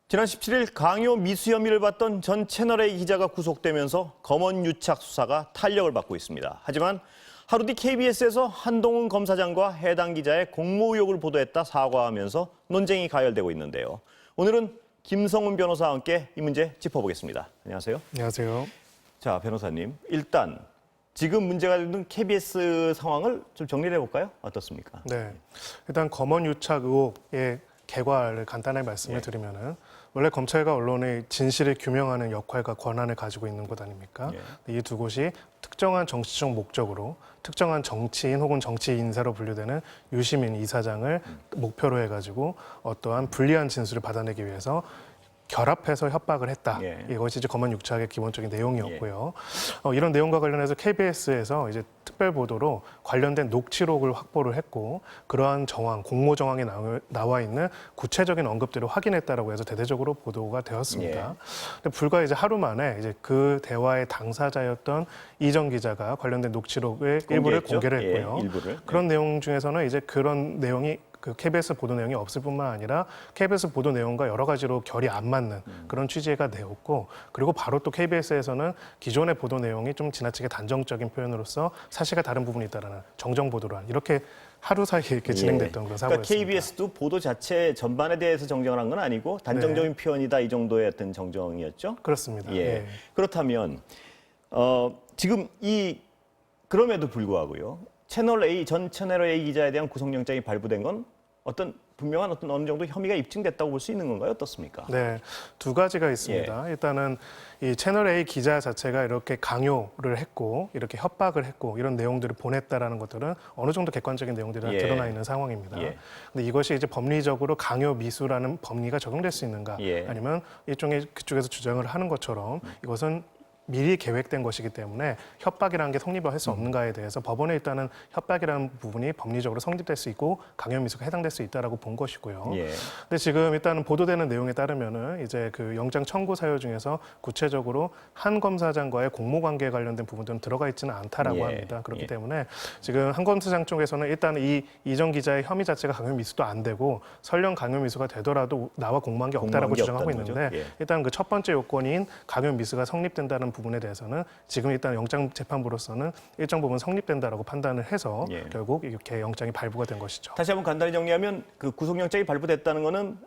지난 17일 강요 미수 혐의를 받던 전 채널A 기자가 구속되면서 검언 유착 수사가 탄력을 받고 있습니다. 하지만 하루 뒤 KBS에서 한동훈 검사장과 해당 기자의 공모 의혹을 보도했다 사과하면서 논쟁이 가열되고 있는데요. 오늘은 김성훈 변호사와 함께 이 문제 짚어보겠습니다. 안녕하세요. 안녕하세요. 자, 변호사님. 일단 지금 문제가 되는 KBS 상황을 좀 정리를 해볼까요? 어떻습니까? 네, 일단 검언 유착 의혹의 개괄을 간단하게 말씀을 드리면은 원래 검찰과 언론의 진실을 규명하는 역할과 권한을 가지고 있는 곳 아닙니까? 이 두 곳이 특정한 정치적 목적으로 특정한 정치인 혹은 정치 인사로 분류되는 유시민 이사장을 목표로 해가지고 어떠한 불리한 진술을 받아내기 위해서 결합해서 협박을 했다. 이것이 이제 검언 유착의 기본적인 내용이었고요. 이런 내용과 관련해서 KBS에서 이제 특별 보도로 관련된 녹취록을 확보를 했고 그러한 정황, 공모 정황에 나와 있는 구체적인 언급들을 확인했다라고 해서 대대적으로 보도가 되었습니다. 근데 불과 이제 하루 만에 이제 그 대화의 당사자였던 이정 기자가 관련된 녹취록의 일부를 공개를 했고요. 그런 내용 중에서는 이제 그런 내용이 그 KBS 보도 내용이 없을 뿐만 아니라 KBS 보도 내용과 여러 가지로 결이 안 맞는 그런 취지가 되었고 그리고 바로 또 KBS에서는 기존의 보도 내용이 좀 지나치게 단정적인 표현으로서 사실과 다른 부분이 있다라는 정정 보도를 한 이렇게 하루 사이에 이렇게 진행됐던 그런 사고였습니다. 그러니까 KBS도 보도 자체 전반에 대해서 정정을 한 건 아니고 단정적인 표현이다 이 정도의 어떤 정정이었죠? 그렇습니다. 그렇다면 지금 그럼에도 불구하고요. 전 채널A 기자에 대한 구속영장이 발부된 건 분명한 어느 정도 혐의가 입증됐다고 볼 수 있는 건가요? 어떻습니까? 네, 두 가지가 있습니다. 일단은 이 채널A 기자 자체가 이렇게 강요를 했고 이렇게 협박을 했고 이런 내용들을 보냈다라는 것들은 어느 정도 객관적인 내용들이 드러나 있는 상황입니다. 근데 이것이 이제 법리적으로 강요 미수라는 법리가 적용될 수 있는가? 아니면 일종의 그쪽에서 주장을 하는 것처럼 이것은 미리 계획된 것이기 때문에 협박이라는 게 성립을 할 수 없는가에 대해서 법원에 일단은 협박이라는 부분이 법리적으로 성립될 수 있고 강요미수가 해당될 수 있다라고 본 것이고요. 근데 지금 일단은 보도되는 내용에 따르면은 이제 그 영장 청구 사유 중에서 구체적으로 한 검사장과의 공모 관계에 관련된 부분들은 들어가 있지는 않다라고 합니다. 그렇기 때문에 지금 한 검사장 쪽에서는 일단 이 이정 기자의 혐의 자체가 강요미수도 안 되고 설령 강요미수가 되더라도 나와 공모한 게 없다라고 주장하고 있는데 일단 그 첫 번째 요건인 강요미수가 성립된다는 부분에 대해서는 지금 일단 영장 재판부로서는 일정 부분 성립된다라고 판단을 해서 결국 이렇게 영장이 발부가 된 것이죠. 다시 한번 간단히 정리하면 그 구속영장이 발부됐다는 거는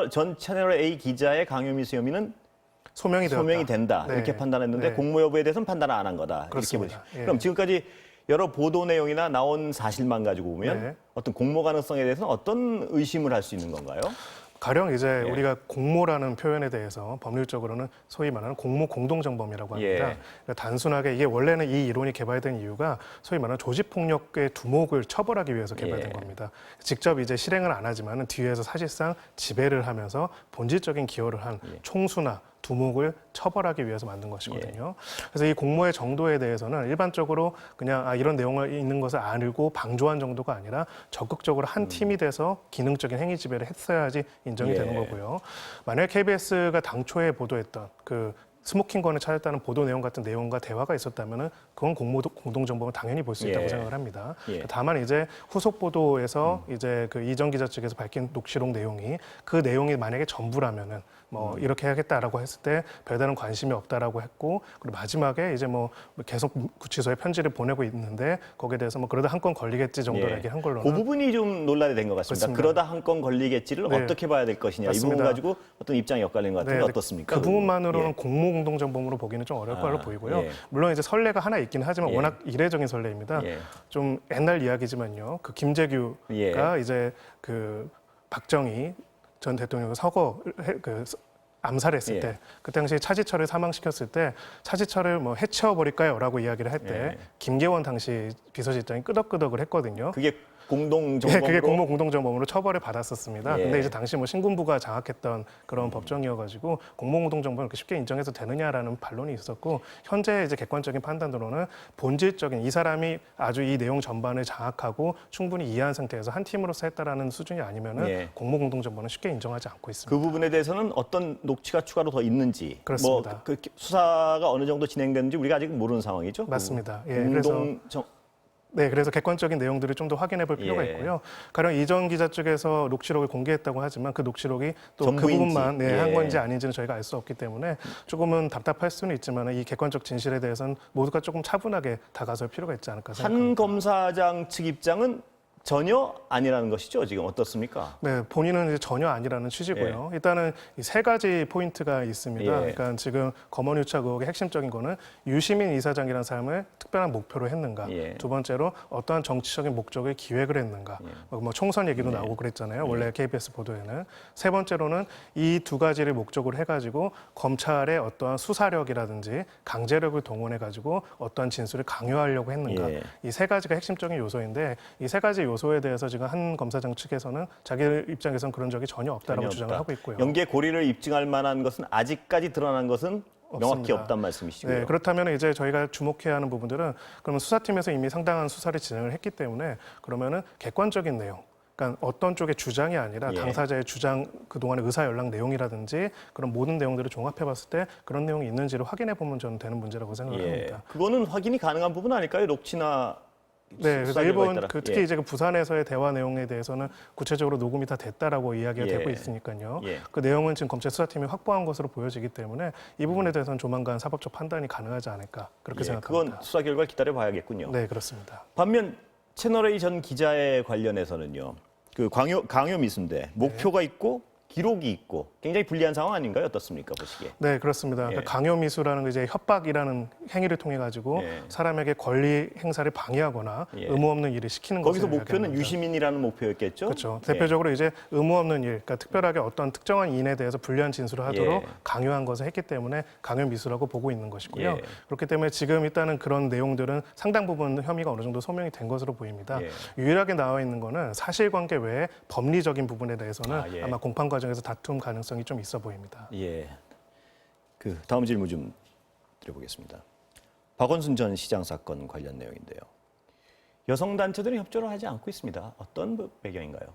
전 채널A 기자의 강요미수 혐의는 소명이 된다 이렇게 판단했는데 공모 여부에 대해서는 판단을 안 한 거다. 그렇습니다. 이렇게 그럼 지금까지 여러 보도 내용이나 나온 사실만 가지고 보면 어떤 공모 가능성에 대해서는 어떤 의심을 할 수 있는 건가요? 가령 이제 우리가 공모라는 표현에 대해서 법률적으로는 소위 말하는 공모 공동정범이라고 합니다. 그러니까 단순하게 이게 원래는 이 이론이 개발된 이유가 소위 말하는 조직폭력의 두목을 처벌하기 위해서 개발된 겁니다. 직접 이제 실행은 안 하지만 뒤에서 사실상 지배를 하면서 본질적인 기여를 한 총수나 두목을 처벌하기 위해서 만든 것이거든요. 그래서 이 공모의 정도에 대해서는 일반적으로 그냥 이런 내용을 있는 것을 알고 방조한 정도가 아니라 적극적으로 한 팀이 돼서 기능적인 행위 지배를 했어야지 인정이 되는 거고요. 만약 KBS가 당초에 보도했던 그 스모킹건을 찾았다는 보도 내용 같은 내용과 대화가 있었다면은 그건 공동정범을 당연히 볼 수 있다고 생각을 합니다. 다만 이제 후속 보도에서 이제 그 이정 기자 측에서 밝힌 녹취록 내용이 그 내용이 만약에 전부라면은 뭐 이렇게 해야겠다라고 했을 때 별다른 관심이 없다라고 했고 그리고 마지막에 이제 뭐 계속 구치소에 편지를 보내고 있는데 거기에 대해서 뭐 그러다 한 건 걸리겠지 정도로 얘기한 걸로는 그 부분이 좀 논란이 된 것 같습니다. 그렇습니다. 그러다 한 건 걸리겠지를 어떻게 봐야 될 것이냐 맞습니다. 이 부분 가지고 어떤 입장이 엇갈린 것 같은데 어떻습니까? 그 부분만으로는 공모 공동정범으로 보기는 좀 어려울 걸로 보이고요. 물론 이제 선례가 하나 있긴 하지만 워낙 이례적인 선례입니다. 좀 옛날 이야기지만요. 그 김재규가 이제 그 박정희 전 대통령을 암살했을 때, 그 당시에 차지철을 사망시켰을 때 차지철을 뭐 해치워버릴까요?라고 이야기를 할 때 김계원 당시 비서실장이 끄덕끄덕을 했거든요. 그게 공동정범으로? 그게 공모 공동정범으로 처벌을 받았었습니다. 근데 이제 당시 뭐 신군부가 장악했던 그런 법정이어가지고 공모 공동정범을 그렇게 쉽게 인정해서 되느냐라는 반론이 있었고 현재 이제 객관적인 판단으로는 본질적인 이 사람이 아주 이 내용 전반을 장악하고 충분히 이해한 상태에서 한 팀으로서 했다라는 수준이 아니면은 공모 공동정범은 쉽게 인정하지 않고 있습니다. 그 부분에 대해서는 어떤 녹취가 추가로 더 있는지, 그렇습니다. 뭐 그 수사가 어느 정도 진행됐는지 우리가 아직 모르는 상황이죠. 맞습니다. 네, 그래서 객관적인 내용들을 좀 더 확인해 볼 필요가 예. 있고요. 가령 이전 기자 쪽에서 녹취록을 공개했다고 하지만 그 녹취록이 또 그 전부인지. 부분만 예. 한 건지 아닌지는 저희가 알 수 없기 때문에 조금은 답답할 수는 있지만 이 객관적 진실에 대해서는 모두가 조금 차분하게 다가설 필요가 있지 않을까 한 생각합니다. 검사장 측 입장은 전혀 아니라는 것이죠. 지금 어떻습니까? 네, 본인은 이제 전혀 아니라는 취지고요. 일단은 이 세 가지 포인트가 있습니다. 예. 그러니까 지금 검언유착 의혹의 핵심적인 거는 유시민 이사장이라는 사람을 특별한 목표로 했는가. 예. 두 번째로 어떠한 정치적인 목적을 기획을 했는가. 뭐 총선 얘기도 나오고 그랬잖아요. 원래 KBS 보도에는. 세 번째로는 이 두 가지를 목적으로 해가지고 검찰의 어떠한 수사력이라든지 강제력을 동원해가지고 어떠한 진술을 강요하려고 했는가. 예. 이 세 가지가 핵심적인 요소인데 이 세 가지 요소에 대해서 지금 한 검사장 측에서는 자기 입장에서는 그런 적이 전혀 없다라고 전혀 주장을 없다. 하고 있고요. 연계 고리를 입증할 만한 것은 아직까지 드러난 것은 명확히 없습니다. 없단 말씀이시고요. 네, 그렇다면 이제 저희가 주목해야 하는 부분들은 그러면 수사팀에서 이미 상당한 수사를 진행을 했기 때문에 그러면은 객관적인 내용, 그러니까 어떤 쪽의 주장이 아니라 예. 당사자의 주장 그동안의 의사 연락 내용이라든지 그런 모든 내용들을 종합해 봤을 때 그런 내용이 있는지를 확인해 보면 저는 되는 문제라고 생각을 예. 합니다. 그거는 확인이 가능한 부분 아닐까요? 녹취나 네, 그래서 수사 일본 결과에 따라. 특히 예. 이제 그 부산에서의 대화 내용에 대해서는 구체적으로 녹음이 다 됐다라고 이야기가 예. 되고 있으니까요. 예. 그 내용은 지금 검찰 수사팀이 확보한 것으로 보여지기 때문에 이 부분에 대해서는 조만간 사법적 판단이 가능하지 않을까 그렇게 예, 생각합니다. 그건 수사 결과를 기다려 봐야겠군요. 네, 그렇습니다. 반면 채널A 전 기자에 관련해서는요. 그 강요 미수인데 목표가 있고 기록이 있고 굉장히 불리한 상황 아닌가요? 어떻습니까? 보시기에. 네, 그렇습니다. 예. 그러니까 강요미수라는 게 이제 협박이라는 행위를 통해 가지고 예. 사람에게 권리 행사를 방해하거나 예. 의무 없는 일을 시키는 거기서 것을 목표는 이야기합니다. 유시민이라는 목표였겠죠? 그렇죠. 예. 대표적으로 이제 의무 없는 일, 그러니까 특별하게 어떤 특정한 인에 대해서 불리한 진술을 하도록 예. 강요한 것을 했기 때문에 강요 미수라고 보고 있는 것이고요. 예. 그렇기 때문에 지금 일단은 그런 내용들은 상당 부분 혐의가 어느 정도 소명이 된 것으로 보입니다. 예. 유일하게 나와 있는 거는 사실관계 외에 법리적인 부분에 대해서는 아, 예. 아마 공판 과정에서 다툼 가능성이 좀 있어 보입니다. 예. 그 다음 질문 좀 드려보겠습니다. 박원순 전 시장 사건 관련 내용인데요. 여성 단체들은 협조를 하지 않고 있습니다. 어떤 배경인가요?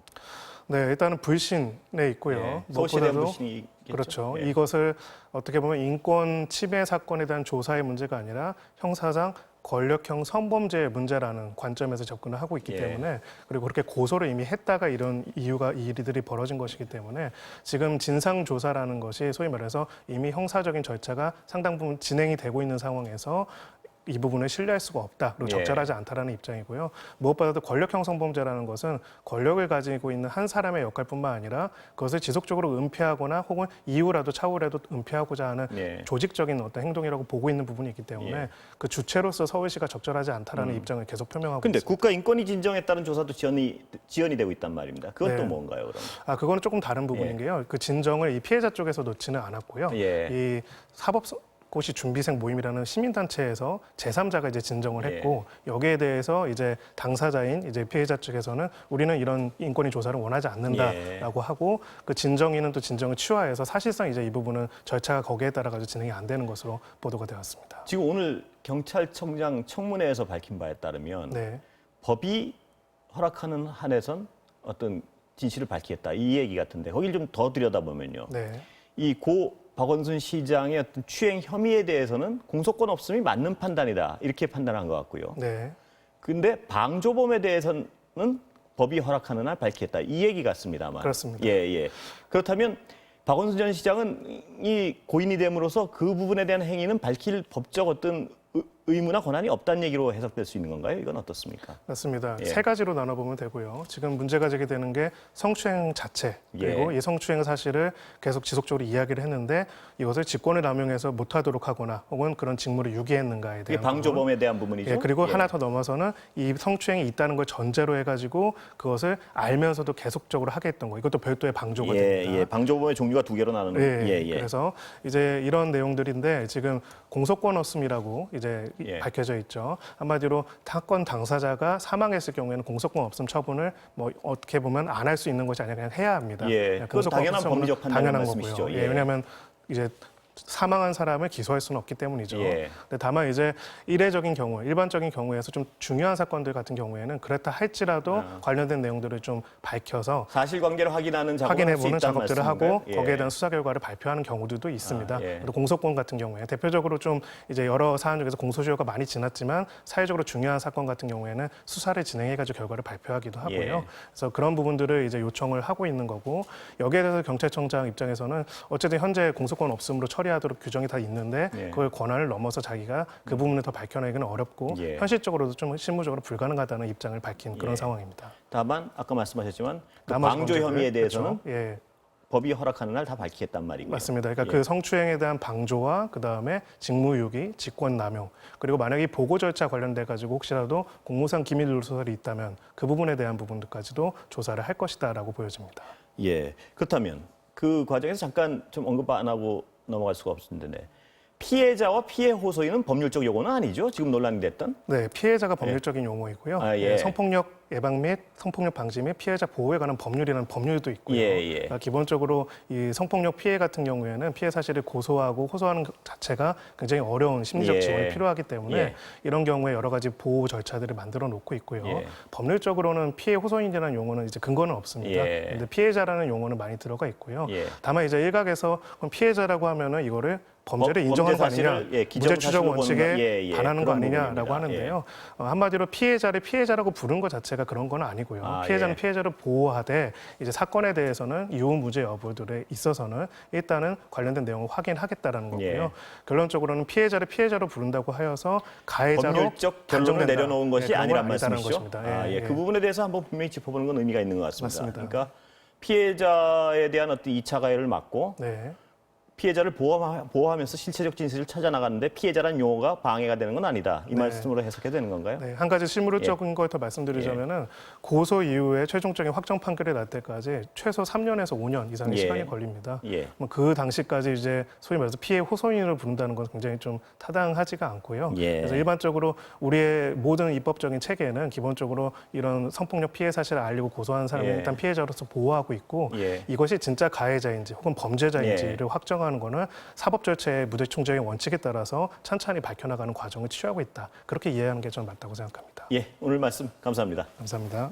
네, 일단은 불신에 있고요. 예. 서울시에 대한 무엇보다도 불신이겠죠. 그렇죠. 예. 이것을 어떻게 보면 인권 침해 사건에 대한 조사의 문제가 아니라 형사상 권력형 성범죄의 문제라는 관점에서 접근을 하고 있기 예. 때문에 그리고 그렇게 고소를 이미 했다가 이런 일들이 벌어진 것이기 때문에 지금 진상 조사라는 것이 소위 말해서 이미 형사적인 절차가 상당 부분 진행이 되고 있는 상황에서 이 부분을 신뢰할 수가 없다. 그리고 예. 적절하지 않다라는 입장이고요. 무엇보다도 권력형 성범죄라는 것은 권력을 가지고 있는 한 사람의 역할뿐만 아니라 그것을 지속적으로 은폐하거나 혹은 이후라도 차후라도 은폐하고자 하는 예. 조직적인 어떤 행동이라고 보고 있는 부분이 있기 때문에 예. 그 주체로서 서울시가 적절하지 않다라는 입장을 계속 표명하고 근데 있습니다. 국가인권위 진정에 따른 조사도 지연이 되고 있단 말입니다. 그건 네. 또 뭔가요, 그럼? 아, 그거는 조금 다른 부분인 게요. 그 진정을 이 피해자 쪽에서 놓지는 않았고요. 예. 이 사법고시 준비생 모임이라는 시민단체에서 제3자가 이제 진정을 예. 했고 여기에 대해서 이제 당사자인 이제 피해자 측에서는 우리는 이런 인권위 조사를 원하지 않는다라고 하고 그 진정인은 또 진정을 취하해서 사실상 이제 이 부분은 절차가 거기에 따라 가지고 진행이 안 되는 것으로 보도가 되었습니다. 지금 오늘 경찰청장 청문회에서 밝힌 바에 따르면 네. 법이 허락하는 한에선 어떤 진실을 밝히겠다 이 얘기 같은데 거기를 좀 더 들여다보면요. 네. 이 고 박원순 시장의 어떤 추행 혐의에 대해서는 공소권 없음이 맞는 판단이다 이렇게 판단한 것 같고요. 네. 근데 방조범에 대해서는 법이 허락하는 한 밝히겠다 이 얘기 같습니다만. 그렇습니다. 예. 그렇다면 박원순 전 시장은 이 고인이 됨으로써 그 부분에 대한 행위는 밝힐 법적 어떤 의무나 권한이 없다는 얘기로 해석될 수 있는 건가요? 이건 어떻습니까? 맞습니다. 예. 세 가지로 나눠보면 되고요. 지금 문제가 제기되는 게 성추행 자체 그리고 예. 이 성추행 사실을 계속 지속적으로 이야기를 했는데 이것을 직권을 남용해서 못하도록 하거나 혹은 그런 직무를 유기했는가에 이게 대한 부분. 방조범에 대한 부분이죠. 예, 그리고 하나 더 넘어서는 이 성추행이 있다는 걸 전제로 해가지고 그것을 알면서도 계속적으로 하게 했던 거. 이것도 별도의 방조가 됩니다. 예. 방조범의 종류가 두 개로 나누는. 예. 그래서 이제 이런 내용들인데 지금 공소권 없음이라고 이제 예. 밝혀져 있죠. 한마디로 사건 당사자가 사망했을 경우에는 공소권 없음 처분을 뭐 어떻게 보면 안 할 수 있는 것이 아니라 그냥 해야 합니다. 예. 그냥 그건 당연한 없음 처분은 법리적 판단인 당연한 말씀이시죠. 거고요. 예. 왜냐하면 이제 사망한 사람을 기소할 수는 없기 때문이죠. 예. 근데 다만 이제 이례적인 경우, 일반적인 경우에서 좀 중요한 사건들 같은 경우에는 그렇다 할지라도 관련된 내용들을 좀 밝혀서 사실관계를 확인하는 작업을 할수 확인해보는 있다는 작업들을 말씀인가요? 하고 예. 거기에 대한 수사 결과를 발표하는 경우들도 있습니다. 예. 그리고 공소권 같은 경우에 대표적으로 좀 이제 여러 사안 중에서 공소시효가 많이 지났지만 사회적으로 중요한 사건 같은 경우에는 수사를 진행해가지고 결과를 발표하기도 하고요. 예. 그래서 그런 부분들을 이제 요청을 하고 있는 거고 여기에 대해서 경찰청장 입장에서는 어쨌든 현재 공소권 없음으로 처리하도록 규정이 다 있는데 예. 그걸 권한을 넘어서 자기가 그 부분을 더 밝혀내기는 어렵고 예. 현실적으로도 좀 실무적으로 불가능하다는 입장을 밝힌 그런 예. 상황입니다. 다만 아까 말씀하셨지만 그 나머지 방조 범죄들, 혐의에 대해서는 그렇죠. 예. 법이 허락하는 날 다 밝히겠단 말이고요. 맞습니다. 그러니까 예. 그 성추행에 대한 방조와 그다음에 직무유기, 직권남용 그리고 만약에 이 보고 절차 관련돼 가지고 혹시라도 공무상 기밀 누설이 있다면 그 부분에 대한 부분들까지도 조사를 할 것이다라고 보여집니다. 예. 그렇다면 그 과정에서 잠깐 좀 언급 안 하고 넘어갈 수가 없는데 피해자와 피해 호소인은 법률적 용어는 아니죠? 지금 논란이 됐던? 네, 피해자가 법률적인 용어이고요. 아, 예. 네, 성폭력 예방 및 성폭력 방지 및 피해자 보호에 관한 법률이라는 법률도 있고요. 예, 예. 그러니까 기본적으로 이 성폭력 피해 같은 경우에는 피해 사실을 고소하고 호소하는 것 자체가 굉장히 어려운 심리적 예. 지원이 필요하기 때문에 예. 이런 경우에 여러 가지 보호 절차들을 만들어 놓고 있고요. 예. 법률적으로는 피해 호소인이라는 용어는 이제 근거는 없습니다. 예. 근데 피해자라는 용어는 많이 들어가 있고요. 예. 다만 이제 일각에서 그럼 피해자라고 하면은 이거를 범죄를 범죄 인정하는 거 아니냐, 사실을, 예, 무죄 추정 기정사실로 원칙에 보는, 예, 예, 반하는 거 그런 아니냐라고 부분입니다. 하는데요. 한마디로 피해자를 피해자라고 부른 것 자체가 그런 건 아니고요. 아, 피해자는 예. 피해자를 보호하되 이제 사건에 대해서는 유무죄 여부들에 있어서는 일단은 관련된 내용을 확인하겠다라는 거고요. 예. 결론적으로는 피해자를 피해자로 부른다고 하여서 가해자로 법률적 결론을 단정된다. 내려놓은 것이 네, 그런 건 아니란 아니다라는 말씀이시죠? 것입니다. 아, 예. 예. 그 부분에 대해서 한번 분명히 짚어보는 건 의미가 있는 것 같습니다. 맞습니다. 그러니까 피해자에 대한 어떤 2차 가해를 막고 네. 피해자를 보호하면서 실체적 진실을 찾아나가는데 피해자라는 용어가 방해가 되는 건 아니다. 이 네. 말씀으로 해석해야 되는 건가요? 네, 한 가지 실무적인 걸 더 말씀드리자면은 고소 이후에 최종적인 확정 판결이 날 때까지 최소 3년에서 5년 이상의 예. 시간이 걸립니다. 예. 그 당시까지 이제 소위 말해서 피해 호소인을 부른다는 건 굉장히 좀 타당하지가 않고요. 예. 그래서 일반적으로 우리의 모든 입법적인 체계는 기본적으로 이런 성폭력 피해 사실을 알리고 고소하는 사람을 예. 일단 피해자로서 보호하고 있고 예. 이것이 진짜 가해자인지 혹은 범죄자인지를 확정하는 거는 사법 절차의 무죄 충정의 원칙에 따라서 찬찬히 밝혀나가는 과정을 취하고 있다. 그렇게 이해하는 게 저는 맞다고 생각합니다. 예, 오늘 말씀 감사합니다. 감사합니다.